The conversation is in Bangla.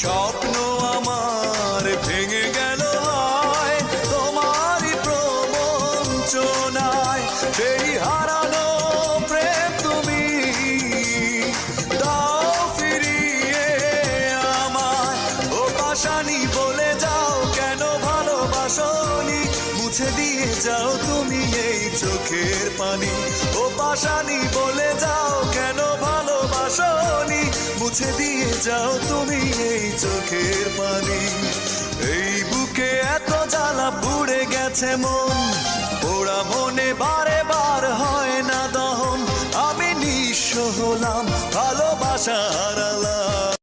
স্বপ্ন আমার ভেঙে গেল হয় তোমারই প্রবঞ্চনায়। সেই হারানো প্রেম তুমি দাও ফিরিয়ে আমায়। ও পাশানি বলে যাও কেন ভালোবাসনি, মুছে দিয়ে যাও তুমি এই চোখের পানি। ও পাশানি বলে যাও কেন ভালোবাসনি, মুছে দিয়ে যাও তুমি এই চোখের পানি। এই বুকে এত জ্বালা পুড়ে গেছে মন, পোড়া মনে বারে বার হয় না দহন। আমি নিঃস্ব হলাম, ভালোবাসা হারালাম।